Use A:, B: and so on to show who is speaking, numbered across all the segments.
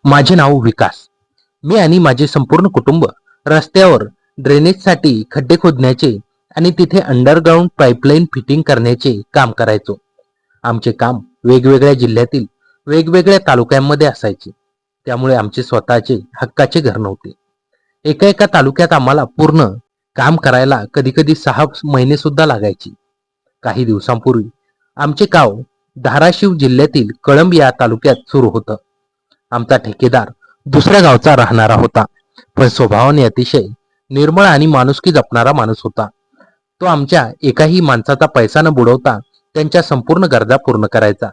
A: माझे नाव विकास. मी आणि माझे संपूर्ण कुटुंब रस्त्यावर ड्रेनेजसाठी खड्डे खोदण्याचे आणि तिथे अंडरग्राऊंड पाईपलाईन फिटिंग करण्याचे काम करायचो. आमचे काम वेगवेगळ्या जिल्ह्यातील वेगवेगळ्या तालुक्यांमध्ये असायचे. त्यामुळे आमचे स्वतःचे हक्काचे घर नव्हते. एका एका तालुक्यात आम्हाला पूर्ण काम करायला कधी कधी 6 महिने सुद्धा लागायचे. काही दिवसांपूर्वी आमचे गाव धाराशिव जिल्ह्यातील कळंब या तालुक्यात सुरू होतं. आमचा ठेकेदार दुसऱ्या गावचा राहणारा होता, पण स्वभावाने अतिशय निर्मळ आणि माणुसकी जपणारा माणूस होता. तो आमच्या एकाही माणसाचा पैसा न बुडवता त्यांच्या संपूर्ण गरजा पूर्ण करायचा.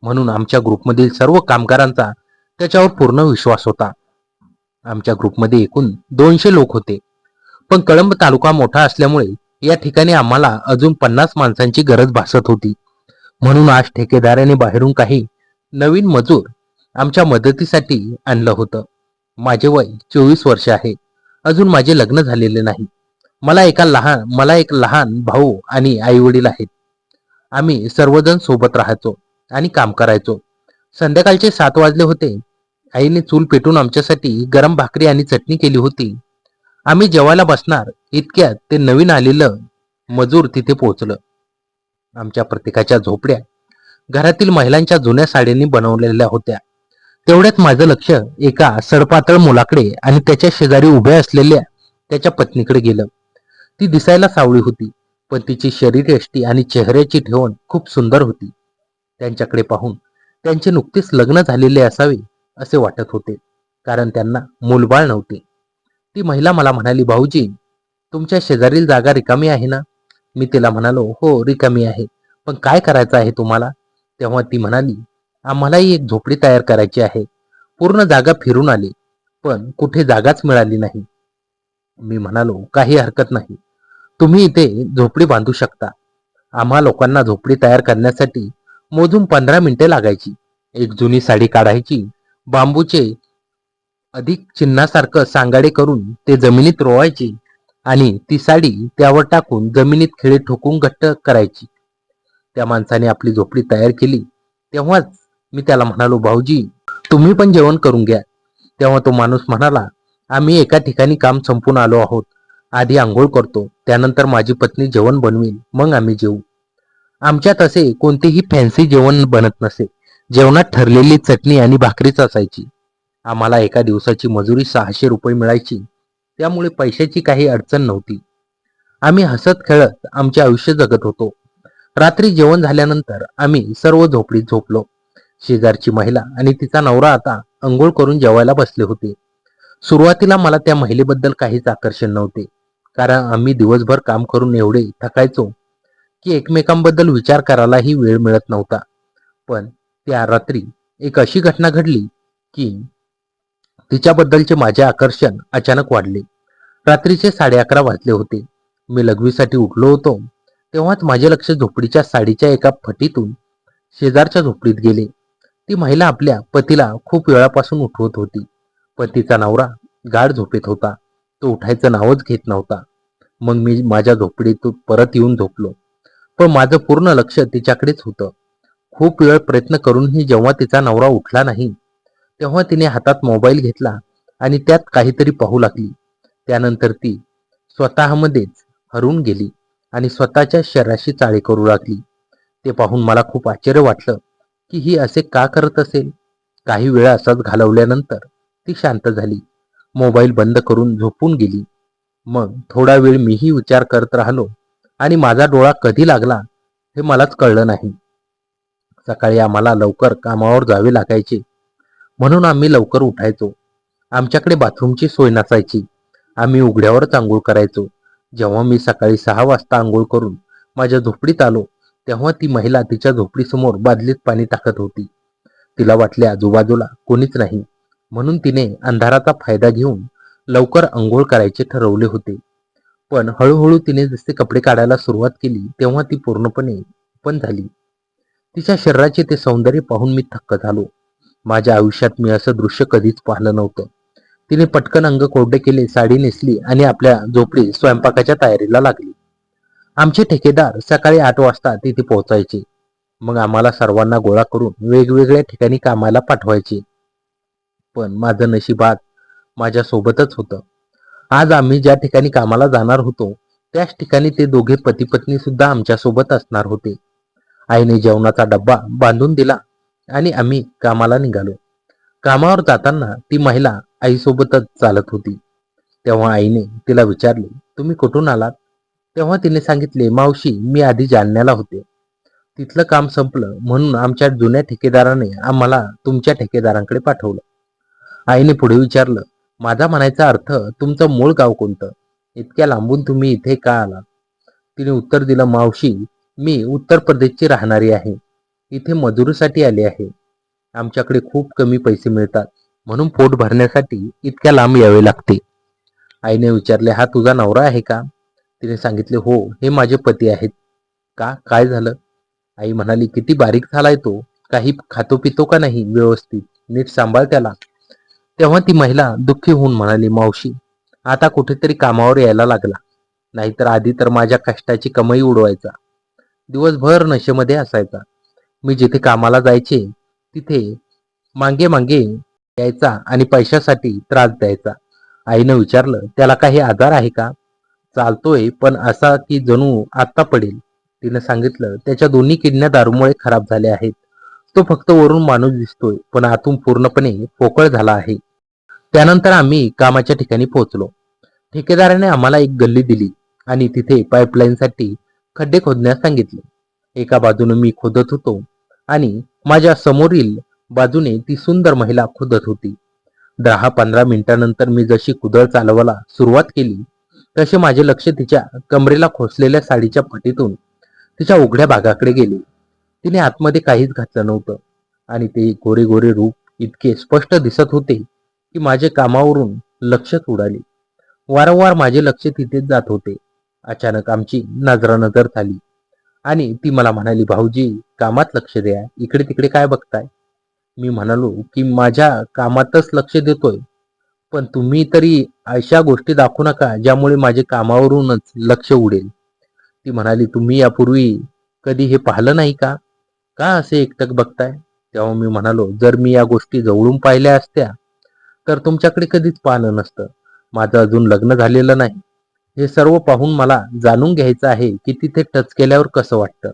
A: म्हणून आमच्या ग्रुपमधील सर्व कामगारांचा त्याच्यावर पूर्ण विश्वास होता. आमच्या ग्रुपमध्ये एकूण 200 लोक होते, पण कळंब तालुका मोठा असल्यामुळे या ठिकाणी आम्हाला अजून 50 माणसांची गरज भासत होती. म्हणून आज ठेकेदाराने बाहेरून काही नवीन मजूर आमच्या मदतीसाठी आणलं होतं. माझे वय 24 वर्ष आहे. अजून माझे लग्न झालेले नाही. मला एक लहान भाऊ आणि आई वडील आहेत. आम्ही सर्वजण सोबत राहायचो आणि काम करायचो. संध्याकाळचे 7 वाजले होते. आईने चूल पेटून आमच्यासाठी गरम भाकरी आणि चटणी केली होती. आम्ही जेवायला बसणार इतक्यात ते नवीन आलेलं मजूर तिथे पोहोचलं. आमच्या प्रत्येकाच्या झोपड्या घरातील महिलांच्या जुन्या साड्यांनी बनवलेल्या होत्या. तेवढ्यात माझं लक्ष एका सडपातळ मुलाकडे आणि त्याच्या शेजारी उभ्या असलेल्या त्याच्या पत्नीकडे गेलं. ती दिसायला सावळी होती, पण तिची शरीरयष्टी आणि चेहऱ्याची ठेवण खूप सुंदर होती. त्यांच्याकडे पाहून त्यांचे नुकतेच लग्न झालेले असावे असे वाटत होते, कारण त्यांना मूलबाळ नव्हते. ती महिला मला म्हणाली, भाऊजी, तुमच्या शेजारील जागा रिकामी आहे ना? मी तिला म्हणालो, हो रिकामी आहे, पण काय करायचं आहे तुम्हाला? तेव्हा ती म्हणाली, आम्हालाही एक झोपडी तयार करायची आहे. पूर्ण जागा फिरून आली, पण कुठे जागाच मिळाली नाही. मी म्हणालो, काही हरकत नाही, तुम्ही इथे झोपडी बांधू शकता. आम्हा लोकांना झोपडी तयार करण्यासाठी मोजून 15 मिनिटे लागायची. एक जुनी साडी काढायची, बांबूचे अधिक चिन्हासारखं सांगाडे करून ते जमिनीत रोवायची आणि ती साडी त्यावर टाकून जमिनीत खिळे ठोकून घट्ट करायची. त्या माणसाने आपली झोपडी तयार केली. तेव्हाच मी त्याला म्हणालो, भाऊजी, तुम्ही पण जेवण करून घ्या. तेव्हा तो माणूस म्हणाला, आम्ही एका ठिकाणी काम संपून आलो आहोत. आधी आंघोळ करतो, त्यानंतर माझी पत्नी जेवण बनवेल, मग आम्ही जेवू. आमच्यात असे कोणतेही फॅन्सी जेवण बनत नसे. जेवणात ठरलेली चटणी आणि भाकरीच असायची. आम्हाला एका दिवसाची मजुरी 600 रुपये मिळायची, त्यामुळे पैशाची काही अडचण नव्हती. आम्ही हसत खेळत आमचे आयुष्य जगत होतो. रात्री जेवण झाल्यानंतर आम्ही सर्व झोपडीत झोपलो. शेजारची महिला आणि तिचा नवरा आता अंघोळ करून जेवायला बसले होते. सुरुवातीला मला त्या महिलेबद्दल काहीच आकर्षण नव्हते, कारण आम्ही दिवसभर काम करून एवढे थकायचो की एकमेकांबद्दल विचार करायलाही वेळ मिळत नव्हता. पण त्या रात्री एक अशी घटना घडली की तिच्याबद्दलचे माझे आकर्षण अचानक वाढले. रात्रीचे 11:30 वाजले होते. मी लघवीसाठी उठलो होतो, तेव्हाच माझे लक्ष झोपडीच्या साडीच्या एका फटीतून शेजारच्या झोपडीत गेले. ती महिला आपल्या पतीला खूप वेळापासून उठवत होती, पण तिचा नवरा गाढ झोपेत होता. तो उठायचं नावच घेत नव्हता. मग मी माझ्या झोपडीतून परत येऊन झोपलो, पण माझं पूर्ण लक्ष तिच्याकडेच होतं. खूप वेळ प्रयत्न करूनही जेव्हा तिचा नवरा उठला नाही, तेव्हा तिने हातात मोबाईल घेतला आणि त्यात काहीतरी पाहू लागली. त्यानंतर ती स्वतःमध्येच हरवून गेली आणि स्वतःच्या शरीराशी चाळे करू लागली. ते पाहून मला खूप आश्चर्य वाटलं की ही असे का करत असेल. काही वेळ असाच घालवल्यानंतर ती शांत झाली, मोबाईल बंद करून झोपून गेली. मग थोडा वेळ मीही विचार करत राहिलो आणि माझा डोळा कधी लागला हे मलाच कळलं नाही. सकाळी आम्हाला लवकर कामावर जावे लागायचे, म्हणून आम्ही लवकर उठायचो. आमच्याकडे बाथरूमची सोय नसायची. आम्ही उघड्यावरच आंघोळ करायचो. जेव्हा मी सकाळी 6 वाजता आंघोळ करून माझ्या झोपडीत आलो, तेव्हा ती महिला तिच्या झोपडीसमोर बादलीत पाणी टाकत होती. तिला वाटले आजूबाजूला कोणीच नाही, म्हणून तिने अंधाराचा फायदा घेऊन लवकर आंघोळ करायचे ठरवले होते. पण हळूहळू तिने जसे कपडे काढायला सुरुवात केली, तेव्हा ती पूर्णपणे ओपन झाली. तिच्या शरीराचे ते सौंदर्य पाहून मी थक्क झालो. माझ्या आयुष्यात मी असं दृश्य कधीच पाहिलं नव्हतं. तिने पटकन अंग कोरडे केले, साडी नेसली आणि आपल्या झोपडीत स्वयंपाकाच्या तयारीला लागली. आमचे ठेकेदार सकाळी 8 वाजता तिथे पोहोचायचे. मग आम्हाला सर्वांना गोळा करून वेगवेगळ्या ठिकाणी कामाला पाठवायचे. पण माझं नशिबात माझ्या सोबतच होतं. आज आम्ही ज्या ठिकाणी कामाला जाणार होतो त्याच ठिकाणी ते दोघे पती पत्नी सुद्धा आमच्या सोबत असणार होते. आईने जेवणाचा डब्बा बांधून दिला आणि आम्ही कामाला निघालो. कामावर जाताना ती महिला आईसोबतच चालत होती. तेव्हा आईने तिला विचारले, तुम्ही कुठून आलात? तेव्हा तिने सांगितले, मावशी मी आधी जालन्याला होते. तिथलं काम संपलं म्हणून आमच्या जुन्या ठेकेदाराने आम्हाला तुमच्या ठेकेदारांकडे पाठवलं. आईने पुढे विचारलं, माझा म्हणायचा अर्थ तुमचं मूळ गाव कोणतं? इतक्या लांबून तुम्ही इथे का आलात? तिने उत्तर दिलं, मावशी मी उत्तर प्रदेशची राहणारी आहे. इथे मजुरीसाठी आले आहे. आमच्याकडे खूप कमी पैसे मिळतात म्हणून पोट भरण्यासाठी इतक्या लांब यावे लागते. आईने विचारले, हा तुझा नवरा आहे का? तिने सांगितले, हो हे माझे पती आहेत. का, काय झालं? आई म्हणाली, किती बारीक झालाय तो, काही खातो पितो का नाही व्यवस्थित, नीट सांभाळ त्याला. तेव्हा ती महिला दुःखी होऊन म्हणाली, मावशी आता कुठेतरी कामावर यायला लागला, नाहीतर आधी तर माझ्या कष्टाची कमाई उडवायचा. दिवसभर नशेमध्ये असायचा. मी जिथे कामाला जायचे तिथे मागे मागे यायचा आणि पैशासाठी त्रास द्यायचा. आईनं विचारलं, त्याला काही आजार आहे का? चालतोय पण असा की जणू आत्ता पडेल. तिनं सांगितलं, त्याच्या दोन्ही किडन्या दारूमुळे खराब झाल्या आहेत. तो फक्त वरून माणूस दिसतोय पण आतून पूर्णपणे पोकळ झाला आहे. त्यानंतर आम्ही कामाच्या ठिकाणी पोहोचलो. ठेकेदाराने आम्हाला एक गल्ली दिली आणि तिथे पाईपलाईनसाठी खड्डे खोदण्यास सांगितले. एका बाजूने मी खोदत होतो आणि माझ्या समोरील बाजूने ती सुंदर महिला खोदत होती. 10-15 मिनिटांनंतर मी जशी कुदळ चालवायला सुरुवात केली तसे माझे लक्ष तिच्या कमरेला खोसलेल्या साडीच्या पटीतून तिच्या उघड्या भागाकडे गेले. तिने आतमध्ये काहीच घातलं नव्हतं आणि ते गोरे गोरे रूप इतके स्पष्ट दिसत होते की माझे कामावरून लक्षच उडाले. वारंवार माझे लक्ष तिथेच जात होते. अचानक आमची नजरानजर झाली आणि ती मला म्हणाली, भाऊजी कामात लक्ष द्या, इकडे तिकडे काय बघताय? मी म्हणालो की माझ्या कामातच लक्ष देतोय, पण तुम्ही तरी अशा गोष्टी दाखवू नका ज्यामुळे माझे कामावरूनच लक्ष उडेल. ती म्हणाली, तुम्ही यापूर्वी कधी हे पाहिलं नाही का? का असे एकटक बघताय? तेव्हा मी म्हणालो, जर मी या गोष्टी जवळून पाहिल्या असत्या तर तुमच्याकडे कधीच पाहिलं नसतं. माझं अजून लग्न झालेलं नाही. हे सर्व पाहून मला जाणून घ्यायचं आहे की तिथे टच केल्यावर कसं वाटतं.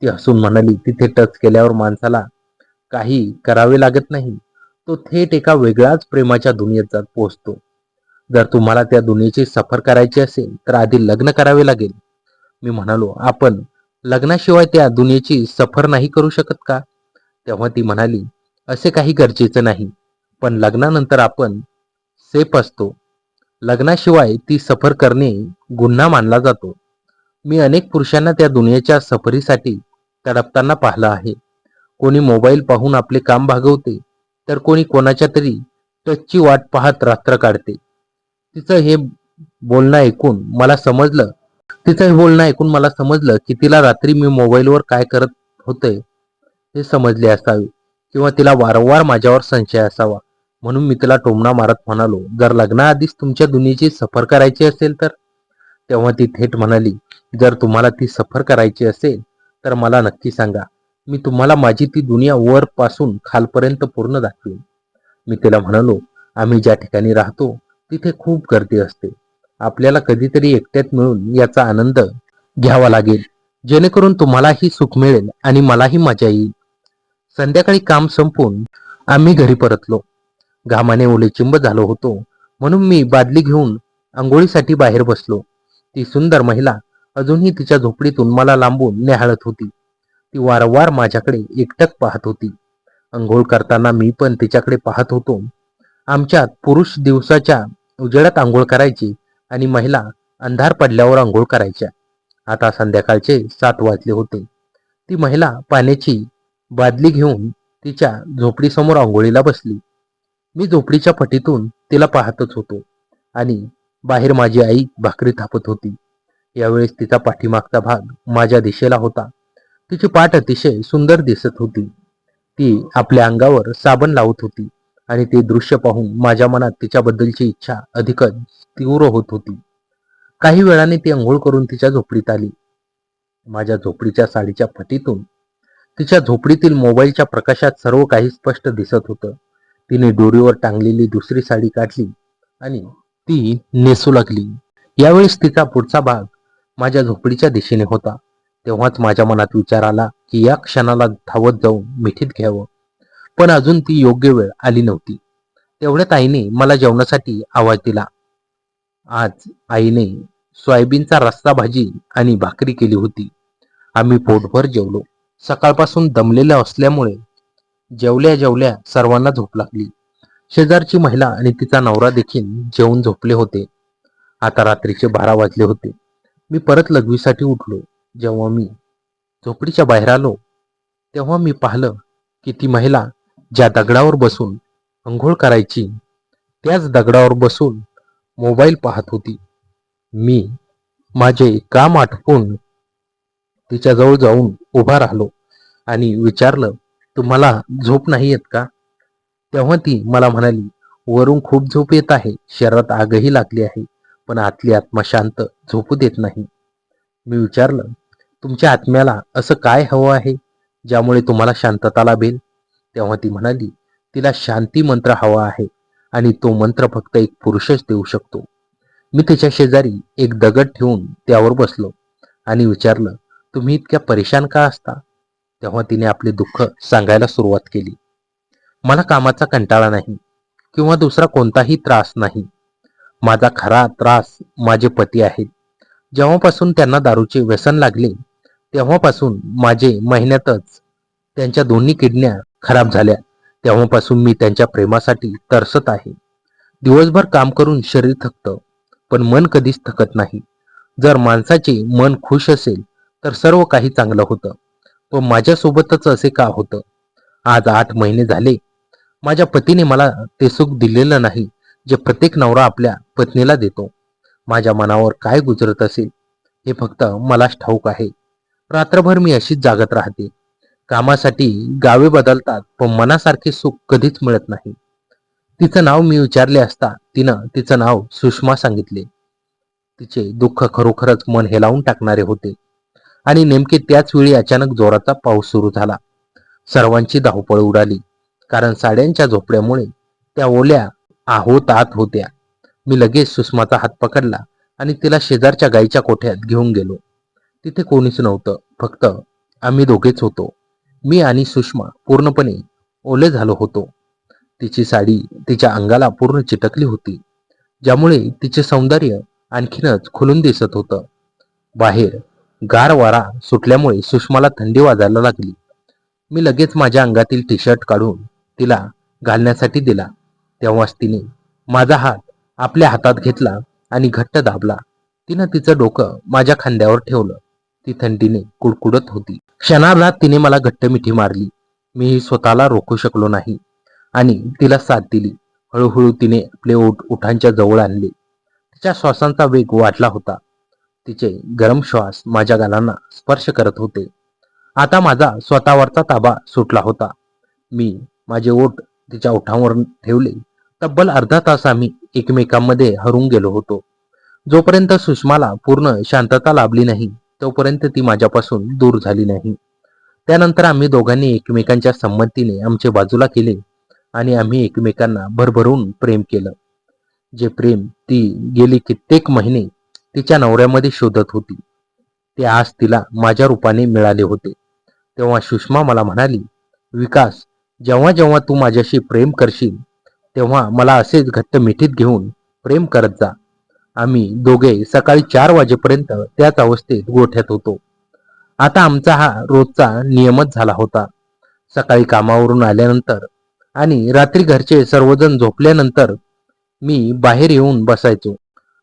A: ती हसून म्हणाली, तिथे टच केल्यावर माणसाला काही करावे लागत नाही. तो थेट एका वेगळ्याच प्रेमाच्या दुनियेत जात पोहोचतो. जर तुम्हाला त्या दुनियेची सफर करायची असेल तर आधी लग्न करावे लागेल. मी म्हणालो, आपण लग्नाशिवाय त्या दुनियेची सफर नाही करू शकत का? तेव्हा ती म्हणाली, असे काही गरजेचं नाही, पण लग्नानंतर आपण सेफ असतो. लग्नाशिवाय ती सफर करणे गुन्हा मानला जातो. मी अनेक पुरुषांना त्या दुनियेच्या सफरीसाठी तडपताना पाहिलं आहे. कोणी मोबाईल पाहून आपले काम भागवते तर कोणी कोणाच्या तरी टचची वाट पाहत रात्र काढते. तिचं हे बोलणं ऐकून मला समजलं की तिला रात्री मी मोबाईलवर काय करत होते हे समजले असावे किंवा तिला वारंवार माझ्यावर संशय असावा. म्हणून मी तिला टोमणा मारत म्हणालो, जर लग्नाआधीच तुमच्या दुनियेची सफर करायची असेल तर? तेव्हा ती थेट म्हणाली, जर तुम्हाला ती सफर करायची असेल तर मला नक्की सांगा. मी तुम्हाला माझी ती दुनिया वर पासून खालपर्यंत पूर्ण दाखवेन. मी तिला म्हणालो, आम्ही ज्या ठिकाणी राहतो तिथे खूप गर्दी असते. आपल्याला कधीतरी एकट्यात मिळून याचा आनंद घ्यावा लागेल, जेणेकरून तुम्हालाही सुख मिळेल आणि मलाही मजा येईल. संध्याकाळी काम संपून आम्ही घरी परतलो. घामाने ओलेचिंब झालो होतो म्हणून मी बादली घेऊन आंघोळीसाठी बाहेर बसलो. ती सुंदर महिला अजूनही तिच्या झोपडीतून मला लांबून निहाळत होती. ती वारंवार माझ्याकडे एकटक पाहत होती. अंघोळ करताना मी पण तिच्याकडे पाहत होतो. आमच्यात पुरुष दिवसाच्या उजेडात आंघोळ करायची आणि महिला अंधार पडल्यावर आंघोळ करायच्या. आता संध्याकाळचे 7 वाजले होते. ती महिला पाण्याची बादली घेऊन तिच्या झोपडीसमोर आंघोळीला बसली. मी झोपडीच्या फटीतून तिला पाहतच होतो आणि बाहेर माझी आई भाकरी थापत होती. यावेळेस तिचा पाठीमागचा भाग माझ्या दिशेला होता. तिची पाठ अतिशय सुंदर दिसत होती. ती आपल्या अंगावर साबण लावत होती आणि ते दृश्य पाहून माझ्या मनात तिच्याबद्दलची इच्छा अधिकच तीव्र होत होती. काही वेळाने ती अंघोळ करून तिच्या झोपडीत आली. माझ्या झोपडीच्या साडीच्या फटीतून तिच्या झोपडीतील मोबाईलच्या प्रकाशात सर्व काही स्पष्ट दिसत होतं. तिने दोरीवर टांगलेली दुसरी साडी काढली आणि ती नेसू लागली. यावेळेस तिचा पुढचा भाग माझ्या झोपडीच्या दिशेने होता. तेव्हाच माझ्या मनात विचार आला की या क्षणाला धावत जाऊन मिठीत घ्यावं, पण अजून ती योग्य वेळ आली नव्हती. तेवढ्यात आईने मला जेवणासाठी आवाज दिला. आज आईने सोयाबीनचा रस्सा भाजी आणि भाकरी केली होती. आम्ही पोटभर जेवलो. सकाळपासून दमलेल्या असल्यामुळे जेवल्या जेवल्या सर्वांना झोप लागली. शेजारची महिला आणि तिचा नवरा देखील जेवून झोपले होते. आता रात्रीचे 12 वाजले होते. मी परत लघवीसाठी उठलो. जेव्हा मी झोपडीच्या बाहेर आलो तेव्हा मी पाहिलं की ती महिला ज्या दगडावर बसून अंघोळ करायची त्याच दगडावर बसून मोबाईल पाहत होती. मी माझे काम आटपून तिच्याजवळ जाऊन उभा राहिलो आणि विचारलं, तुम्हाला झोप नाही येत का? तेव्हा ती मला म्हणाली, वरून खूप झोप येत आहे, शरीरात आगही लागली आहे, पण आतली आत्मा शांत झोपू देत नाही. मी विचारलं, तुमच्या आत्म्याला असं काय हवं आहे ज्यामुळे तुम्हाला शांतता लाभेल? तेव्हा ती म्हणाली, तिला शांती मंत्र हवा आहे आणि तो मंत्र फक्त एक पुरुषच देऊ शकतो. मी तिच्या शेजारी एक दगड ठेवून त्यावर बसलो आणि विचारलं, तुम्ही इतक्या परेशान का असता? तेव्हा तिने आपले दुःख सांगायला सुरुवात केली. मला कामाचा कंटाळा नाही किंवा दुसरा कोणताही त्रास नाही. माझा खरा त्रास माझे पती आहेत. जेव्हापासून त्यांना दारूचे व्यसन लागले तेव्हापासून माझे महिन्यातच त्यांच्या दोन्ही किडन्या खराब झाल्या. तेव्हापासून मी त्यांच्या प्रेमासाठी तरसत आहे. दिवसभर काम करून शरीर थकतं, पण मन कधीच थकत नाही. जर माणसाचे मन खुश असेल तर सर्व काही चांगलं होतं, पण माझ्यासोबतच असे का होतं? आज 8 महिने झाले माझ्या पतीने मला ते सुख दिलेलं नाही जे प्रत्येक नवरा आपल्या पत्नीला देतो. माझ्या मनावर काय गुजरत असेल हे फक्त मलाच ठाऊक आहे. रात्रभर मी अशीच जागत राहते. कामासाठी गावे बदलतात, पण मनासारखे सुख कधीच मिळत नाही. तिचं नाव मी विचारले असता तिनं तिचं नाव सुषमा सांगितले. तिचे दुःख खरोखरच मन हेलावून टाकणारे होते. आणि नेमके त्याच वेळी अचानक जोराचा पाऊस सुरू झाला. सर्वांची धावपळ उडाली, कारण साड्यांच्या झोपड्यामुळे त्या ओल्या होत होत्या. मी लगेच सुषमाचा हात पकडला आणि तिला शेजारच्या गाईच्या कोठ्यात घेऊन गेलो. तिथे कोणीच नव्हतं, फक्त आम्ही दोघेच होतो. मी आणि सुषमा पूर्णपणे ओले झालो होतो. तिची साडी तिच्या अंगाला पूर्ण चिटकली होती, ज्यामुळे तिचे सौंदर्य आणखीनच खुलून दिसत होतं. बाहेर गार वारा सुटल्यामुळे सुषमाला थंडी वाजायला लागली. मी लगेच माझ्या अंगातील टी शर्ट काढून तिला घालण्यासाठी दिला. तेव्हाच तिने माझा हात आपल्या हातात घेतला आणि घट्ट दाबला. तिनं तिचं डोकं माझ्या खांद्यावर ठेवलं. ती थंडीने कुडकुडत होती. क्षणाला तिने मला घट्ट मिठी मारली. मी स्वतःला रोखू शकलो नाही आणि तिला साथ दिली. हळूहळू तिने आपले ओठ ओठांच्या जवळ आणले. तिच्या श्वासांचा वेग वाढला होता. तिचे गरम श्वास माझ्या गालांना स्पर्श करत होते. आता माझा स्वतःवरचा ताबा सुटला होता. मी माझे ओठ तिच्या ओठांवर ठेवले. तब्बल अर्धा तास आम्ही एकमेकांमध्ये हरून गेलो होतो. जोपर्यंत सुषमाला पूर्ण शांतता लाभली नाही तोपर्यंत ती माझ्यापासून दूर झाली नाही. त्यानंतर आम्ही दोघांनी एकमेकांच्या संमतीने आमचे बाजूला केले आणि आम्ही एकमेकांना भरभरून प्रेम केलं. जे प्रेम ती गेली कित्येक महिने तिच्या नवऱ्यामध्ये शोधत होती, ते आज तिला माझ्या रूपाने मिळाले होते. तेव्हा सुषमा मला म्हणाली, विकास, जेव्हा जेव्हा तू माझ्याशी प्रेम करशील तेव्हा मला असेच घट्ट मिठीत घेऊन प्रेम करत जा. आम्ही दोघे सकाळी 4 वाजेपर्यंत त्याच अवस्थेत गोठ्यात होतो. आता आमचा हा रोजचा नियमच झाला होता. सकाळी कामावरून आल्यानंतर आणि रात्री घरचे सर्वजण झोपल्यानंतर मी बाहेर येऊन बसायचो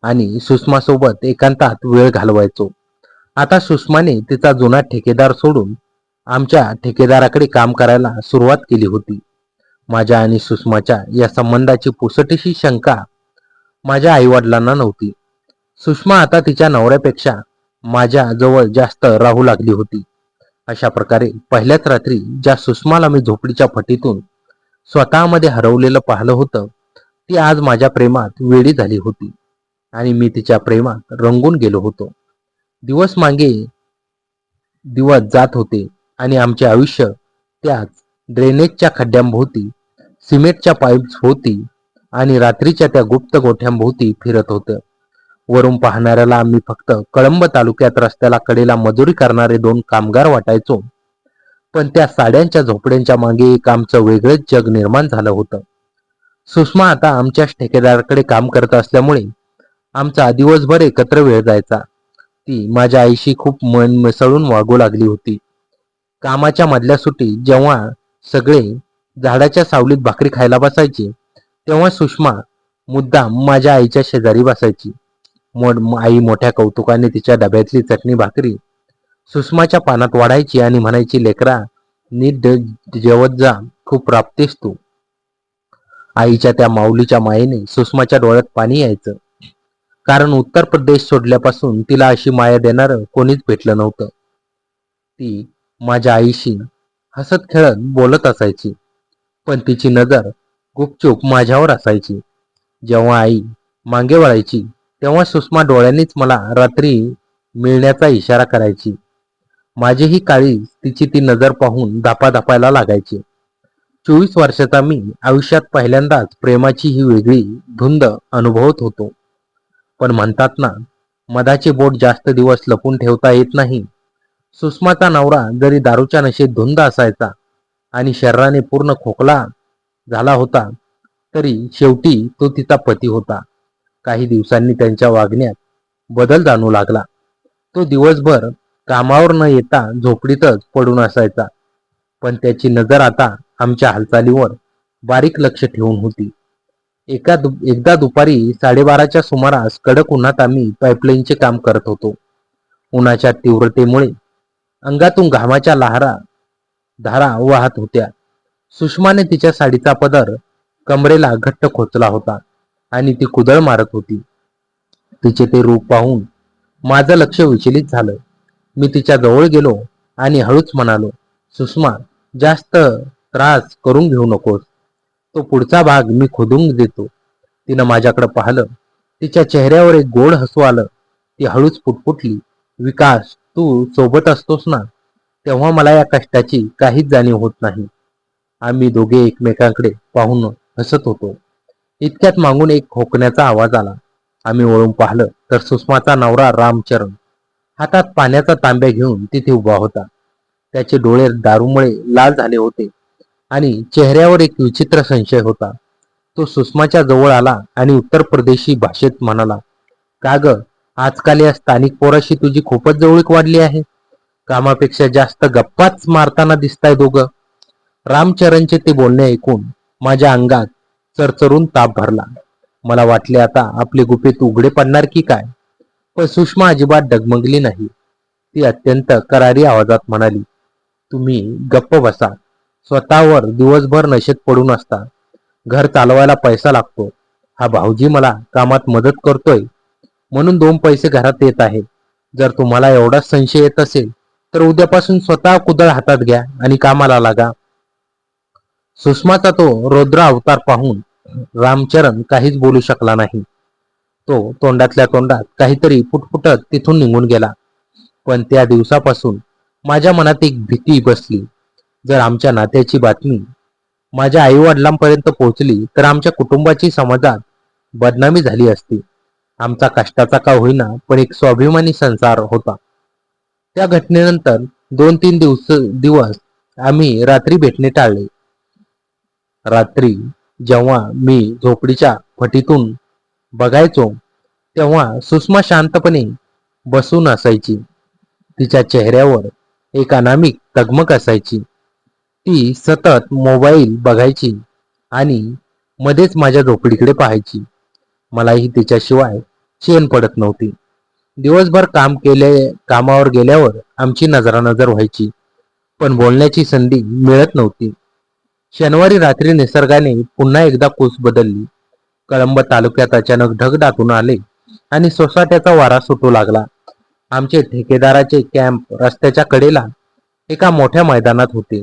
A: आणि सुषमासोबत एकांतात वेळ घालवायचो. आता सुषमाने तिचा जुना ठेकेदार सोडून आमच्या ठेकेदाराकडे काम करायला सुरुवात केली होती. माझ्या आणि सुषमाच्या या संबंधाची पुसटशी शंका माझ्या आईवडिलांना नव्हती. सुषमा आता तिच्या नवऱ्यापेक्षा माझ्या जवळ जास्त राहू लागली होती. अशा प्रकारे पहिल्याच रात्री ज्या सुषमाला मी झोपडीच्या फटीतून स्वतःमध्ये हरवलेलं पाहिलं होतं, ती आज माझ्या प्रेमात वेडी झाली होती आणि मी तिच्या प्रेमात रंगून गेलो होतो. दिवस मागे दिवस जात होते आणि आमचे आयुष्य त्याच ड्रेनेजच्या खड्ड्यांभोवती सिमेंटच्या पाईप्स होती आणि रात्रीच्या त्या गुप्त गोठ्यांभोवती फिरत होतं. वरून पाहणाऱ्याला आम्ही फक्त कळंब तालुक्यात रस्त्याला कडेला मजुरी करणारे दोन कामगार वाटायचो, पण त्या साड्यांच्या झोपड्यांच्या मागे एक आमचं वेगळंच जग निर्माण झालं होतं. सुषमा आता आमच्याच ठेकेदाराकडे काम करत असल्यामुळे आमचा दिवसभर एकत्र वेळ जायचा. ती माझ्या आईशी खूप मन मिसळून वागू लागली होती. कामाच्या मधल्या सुट्टीत जेव्हा सगळे झाडाच्या सावलीत भाकरी खायला बसायचे, तेव्हा सुषमा मुद्दाम माझ्या आईच्या शेजारी बसायची. आई मोठ्या कौतुकाने तिच्या डब्यातली चटणी भाकरी सुषमाच्या पानात वाढायची आणि म्हणायची, लेकरा नीट जेवत जा, खूप राबतेस तू. आईच्या त्या माऊलीच्या मायेने सुषमाच्या डोळ्यात पाणी यायचं, कारण उत्तर प्रदेश सोडल्यापासून तिला अशी माया देणारं कोणीच भेटलं नव्हतं. ती माझ्या आईशी हसत खेळत बोलत असायची, पण तिची नजर गुपचूप माझ्यावर असायची. जेव्हा आई मागे वळायची तेव्हा सुषमा डोळ्यांनीच मला रात्री मिळण्याचा इशारा करायची. माझीही काळी तिची ती नजर पाहून धापाधापायला लागायची. 24 वर्षाचा मी आयुष्यात पहिल्यांदाच प्रेमाची ही वेगळी धुंद अनुभवत होतो. पण म्हणतात ना, मधाचे बोट जास्त दिवस लपून ठेवता येत नाही. सुषमाचा नवरा जरी दारूच्या नशेत धुंद असायचा आणि शरीराने पूर्ण खोकला झाला होता, तरी शेवटी तो तिचा पती होता. काही दिवसांनी त्यांच्या वागण्यात बदल जाणू लागला. तो दिवसभर कामावर न येता झोपडीतच पडून असायचा, पण त्याची नजर आता आमच्या हालचालीवर बारीक लक्ष ठेवून होती. एकदा दुपारी 12:30च्या सुमारास कडक उन्हात आम्ही पाईपलाईनचे काम करत होतो. उन्हाच्या तीव्रतेमुळे अंगातून घामाच्या धारा वाहत होत्या. सुषमाने तिच्या साडीचा पदर कमरेला घट्ट खोचला होता आणि ती कुदळ मारत होती. तिचे ते रूप पाहून माझं लक्ष विचलित झालं. मी तिच्या जवळ गेलो आणि हळूच म्हणालो, सुषमा, जास्त त्रास करून घेऊ नकोस. तो पुढचा भाग मी खोदून देतो. तिनं माझ्याकडे पाहिलं. तिच्या चेहऱ्यावर एक गोड हसू आलं. ती हळूच पुटपुटली, विकास, तू सोबत असतोस ना, तेव्हा मला या कष्टाची काहीच जाणीव होत नाही. आम्ही दोघे एकमेकांकडे पाहून हसत होतो. इतक्यात मागून एक खोकण्याचा आवाज आला. आम्ही वळून पाहिलं तर सुषमाचा नवरा रामचरण हातात पाण्याचा तांब्या घेऊन तिथे उभा होता. त्याचे डोळे दारूमुळे लाल झाले होते आणि चेहऱ्यावर एक विचित्र संशय होता. तो सुषमाच्या जवळ आला आणि उत्तर प्रदेशी भाषेत म्हणाला, का ग, आजकाल या स्थानिक पोराशी तुझी खूपच जवळीक वाढली आहे. कामापेक्षा जास्त गप्पाच मारताना दिसताय दोघं. रामचरणचे ते बोलणे ऐकून माझ्या अंगात चरचरून ताप भरला. मला वाटले आता आपले गुपित उघडे पडणार की काय, पण सुषमा अजिबात डगमगली नाही. ती अत्यंत करारी आवाजात म्हणाली, तुम्ही गप्प बसा. स्वतःवर दिवसभर नशेत पडून असता. घर चालवायला पैसा लागतो. हा भाऊजी मला कामात मदत करतोय म्हणून 2 पैसे घरात येत आहे. जर तुम्हाला एवढाच संशय येत असेल तर उद्यापासून स्वतः कुदळ हातात घ्या आणि कामाला लागा. सुषमाचा तो रौद्र अवतार पाहून रामचरण काहीच बोलू शकला नाही. तो तोंडातल्या तोंडात काहीतरी पुटपुटत तिथून निघून गेला. पण त्या दिवसापासून माझ्या मनात एक भीती बसली. जर आमच्या नात्याची बातमी माझ्या आई वडिलांपर्यंत पोहोचली तर आमच्या कुटुंबाची समाजात बदनामी झाली असती. आमचा कष्टाचा का होईना पण एक स्वाभिमानी संसार होता. त्या घटनेनंतर 2-3 दिवस आम्ही रात्री भेटणे टाळले. रात्री जेव्हा मी झोपडीच्या फटीतून बघायचो तेव्हा सुषमा शांतपणे बसून असायची. तिच्या चेहऱ्यावर एक अनामिक तगमग असायची. ती सतत मोबाईल बघायची आणि मध्येच माझ्या झोपडीकडे पाहायची. मलाही तिच्याशिवाय चैन पडत नव्हती. दिवसभर कामावर गेल्यावर आमची नजरानजर व्हायची, पण बोलण्याची संधी मिळत नव्हती. शनिवारी रात्री निसर्गाने पुन्हा एकदा कूस बदलली. कळंब तालुक्यात अचानक ढग दाटून आले आणि सोसाट्याचा वारा सुटू लागला. आमचे ठेकेदाराचे कॅम्प रस्त्याच्या कडेला एका मोठ्या मैदानात होते.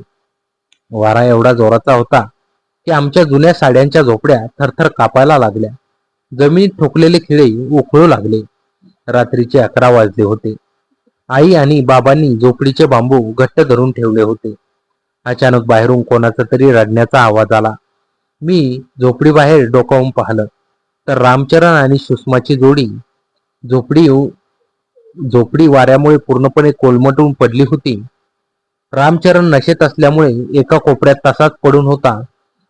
A: वारा एवढा जोराचा होता की आमच्या जुन्या साड्यांच्या झोपड्या थरथर कापायला लागल्या. जमिनीत ठोकलेले खिळे उखळू लागले. रात्रीचे 11 वाजले होते. आई आणि बाबांनी झोपडीचे बांबू घट्ट धरून ठेवले होते. अचानक बाहेरून कोणाचा तरी रडण्याचा आवाज आला. मी झोपडीबाहेर डोकावून पाहिलं तर रामचरण आणि सुषमाची जोडी झोपडी झोपडी वाऱ्यामुळे पूर्णपणे कोलमटून पडली होती. रामचरण नशेत असल्यामुळे एका कोपऱ्यात तसाच पडून होता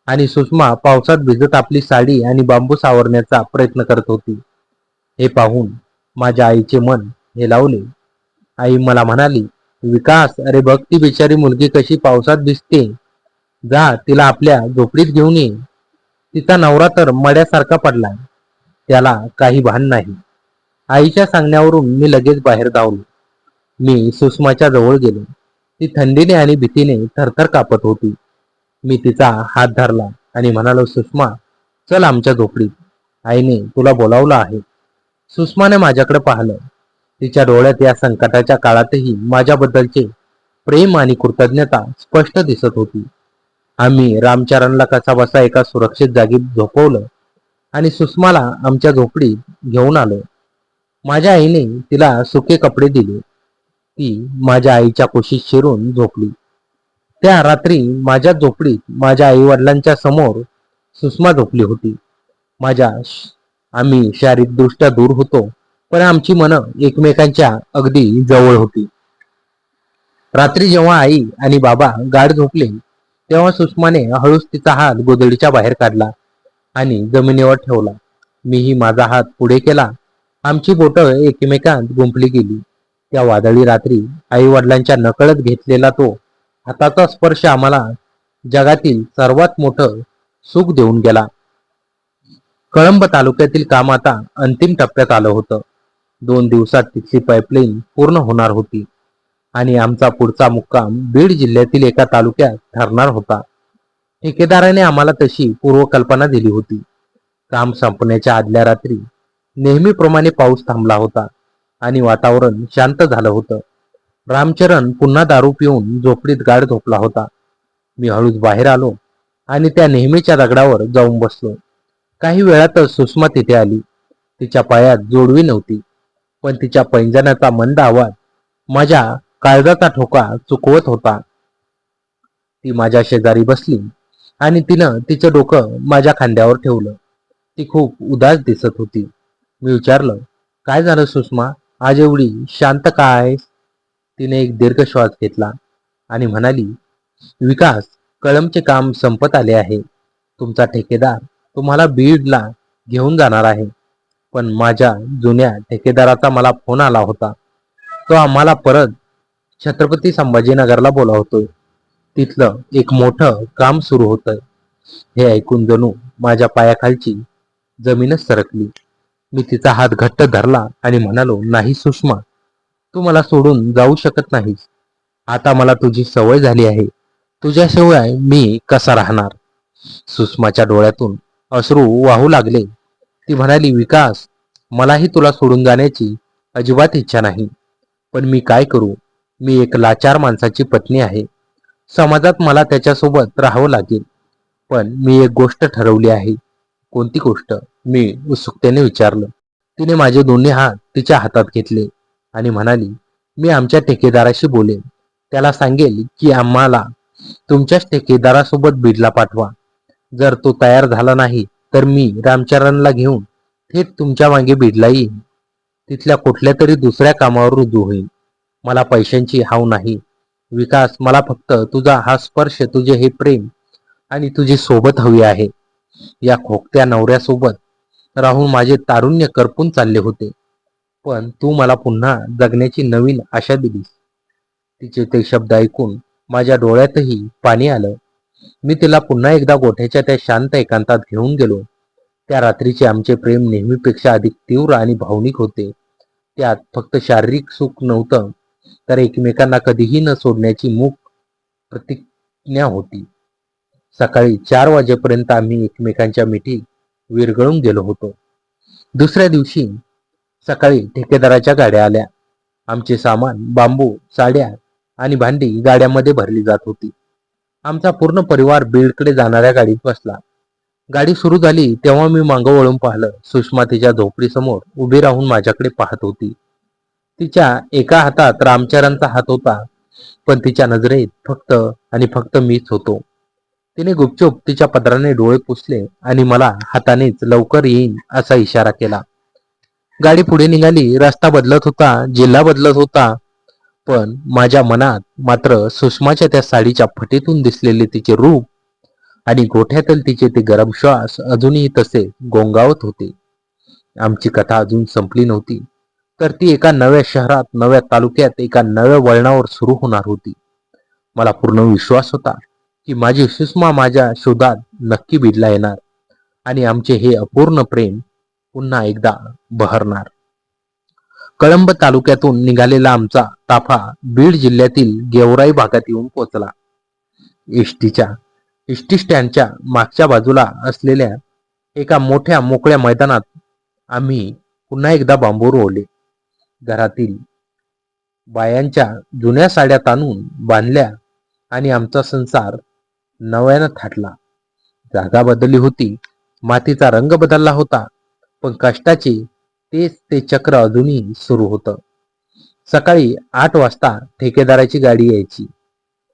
A: आणि सुषमा पावसात भिजत आपली साडी आणि बांबू सावरण्याचा प्रयत्न करत होती. हे पाहून माझ्या आईचे मन हेलावले. आई मला म्हणाली, विकास, अरे बघ ती बिचारी मुलगी कशी पावसात भिजते. जा तिला आपल्या झोपडीत घेऊन ये. तिचा नवरा तर मड्यासारखा पडलाय, त्याला काही भान नाही. आईच्या सांगण्यावरून मी लगेच बाहेर धावलो. मी सुषमाच्या जवळ गेलो. ती थंडीने आणि भीतीने थरथर कापत होती. मी तिचा हात धरला आणि म्हणालो, सुषमा, चल आमच्या झोपडीत, आईने तुला बोलावलं आहे. सुषमाने माझ्याकडे पाहिलं. तिच्या डोळ्यात या संकटाच्या काळातही माझ्याबद्दलचे प्रेम आणि कृतज्ञता स्पष्ट दिसत होती. आम्ही रामचरणला कसा बसा एका सुरक्षित जागी झोपवलं आणि सुषमाला आमच्या झोपडीत घेऊन आलो. माझ्या आईने तिला सुके कपडे दिले. ती माझ्या आईच्या कुशीत शिरून झोपली. त्या रात्री माझ्या झोपडीत माझ्या आई वडिलांच्या समोर सुषमा झोपली होती. आम्ही शारीरिकदृष्ट्या दूर होतो, पण आमची मनं एकमेकांच्या अगदी जवळ होती. रात्री जेव्हा आई आणि बाबा गाढ झोपले तेव्हा सुषमाने हळूच तिचा हात गोधडीच्या बाहेर काढला आणि जमिनीवर ठेवला. मीही माझा हात पुढे केला. आमची बोटं एकमेकांत गुंफली गेली. त्या वादळी रात्री आई वडिलांच्या नकळत घेतलेला तो हाताचा स्पर्श आम्हाला जगातील सर्वात मोठं सुख देऊन गेला. कळंब तालुक्यातील काम आता अंतिम टप्प्यात आलं होतं. 2 दिवसात तिथली पाईपलाईन पूर्ण होणार होती आणि आमचा पुढचा मुक्काम बीड जिल्ह्यातील एका तालुक्यात ठरणार होता. ठेकेदाराने आम्हाला तशी पूर्वकल्पना दिली होती. काम संपण्याच्या आदल्या रात्री नेहमीप्रमाणे पाऊस थांबला होता आणि वातावरण शांत झालं होतं. रामचरण पुन्हा दारू पिऊन झोपडीत गाढ झोपला होता. मी हळूच बाहेर आलो आणि त्या नेहमीच्या दगडावर जाऊन बसलो. काही वेळातच सुषमा तिथे आली. तिच्या पायात जोडवी नव्हती, पण तिच्या पैंजणाचा मंद आवाज माझ्या काळजाचा ठोका चुकवत होता. ती माझ्या शेजारी बसली आणि तिनं तिचं डोकं माझ्या खांद्यावर ठेवलं. ती खूप उदास दिसत होती. मी विचारलं, काय झालं सुषमा, आज एवढी शांत का आहेस? तिने एक दीर्घ श्वास घेतला आणि म्हणाली, विकास, कळमचे काम संपत आले आहे. तुमचा ठेकेदार तुम्हाला बीडला घेऊन जाणार आहे. पण माझ्या जुन्या ठेकेदाराचा मला फोन आला होता. तो आम्हाला परत छत्रपती संभाजीनगरला बोलावतोय. तिथलं एक मोठं काम सुरू होतंय. हे ऐकून जणू माझ्या पायाखालची जमीनच सरकली. मी तिचा हात घट्ट धरला आणि म्हणालो, नाही सुषमा, तू मला सोडून जाऊ शकत नाहीस. आता मला तुझी सवय झाली आहे. तुझ्याशिवाय मी कसा राहणार? सुषमाच्या डोळ्यातून अश्रू वाहू लागले. ती म्हणाली, विकास, मलाही तुला सोडून जाण्याची अजिबात इच्छा नाही. पण मी काय करू? मी एक लाचार माणसाची पत्नी आहे. समाजात मला त्याच्यासोबत राहावं लागेल. पण मी एक गोष्ट ठरवली आहे. कोणती गोष्ट? मी उत्सुकतेने विचारलं. तिने माझे दोन्ही हात तिच्या हातात घेतले आणि म्हणाली, मी आमच्या ठेकेदाराशी बोलेन. त्याला सांगेल की आम्हाला तुमच्याच ठेकेदारासोबत बीडला पाठवा. जर तो तयार झाला नाही तर मी रामचरणला घेऊन थेट तुमच्या मागे बीडला येईन. तिथल्या कुठल्या तरी दुसऱ्या कामावर रुजू होईल. मला पैशांची हाव नाही. विकास, मला फक्त तुझा हा स्पर्श, तुझे हे प्रेम आणि तुझी सोबत हवी आहे. या खोकत्या नवऱ्यासोबत राहून माझे तारुण्य करपून चालले होते, पण तू मला पुन्हा जगण्याची नवीन आशा दिलीस. तिचे ते शब्द ऐकून माझ्या डोळ्यातही पाणी आलं. मी तिला पुन्हा एकदा गोठ्याच्या त्या शांत एकांतात घेऊन गेलो. त्या रात्रीचे आमचे प्रेम नेहमीपेक्षा अधिक तीव्र आणि भावनिक होते. त्यात फक्त शारीरिक सुख नव्हतं, तर एकमेकांना कधीही न सोडण्याची मूक प्रतिज्ञा होती. सकाळी 4 वाजेपर्यंत आम्ही एकमेकांच्या मिठीत विरघळून गेलो होतो. दुसऱ्या दिवशी सकाळी ठेकेदाराच्या गाड्या आल्या. आमचे सामान, बांबू, साड्या आणि भांडी गाड्यामध्ये भरली जात होती. आमचा पूर्ण परिवार बीडकडे जाणाऱ्या गाडीत बसला. गाडी सुरू झाली तेव्हा मी मागं वळून पाहिलं. सुषमा तिच्या झोपडीसमोर उभी राहून माझ्याकडे पाहत होती. तिच्या एका हातात रामचरणचा हात होता, पण तिच्या नजरेत फक्त आणि फक्त मीच होतो. तिने गुपचूप तिच्या पदराने डोळे पुसले आणि मला हातानेच लवकर येईन असा इशारा केला. गाडी पुढे निघाली. रस्ता बदलत होता, जिल्हा बदलत होता, पण माझ्या मनात मात्र सुषमाच्या त्या साडीच्या फटीतून दिसलेले तिचे रूप आणि गोठ्यातील तिचे ते गरम श्वास अजूनही तसे गोंगावत होते. आमची कथा अजून संपली नव्हती, तर ती एका नव्या शहरात, नव्या तालुक्यात, एका नव्या वळणावर सुरू होणार होती. मला पूर्ण विश्वास होता की माझी सुषमा माझ्या शोधात नक्की बीडला येणार आणि आमचे हे अपूर्ण प्रेम पुन्हा एकदा बहरणार. कळंब तालुक्यातून निघालेला आमचा ताफा बीड जिल्ह्यातील गेवराई भागात येऊन पोहोचला. एसटी स्टँडच्या मागच्या बाजूला असलेल्या एका मोठ्या मोकळ्या मैदानात आम्ही पुन्हा एकदा बांबू रोवले. घरातील बायांच्या जुन्या साड्या ताणून बांधल्या आणि आमचा संसार नव्यानं थाटला. जागा बदलली होती, मातीचा रंग बदलला होता, पण कष्टाचे तेच ते चक्र अजूनही सुरू होतं. सकाळी 8 वाजता ठेकेदाराची गाडी यायची,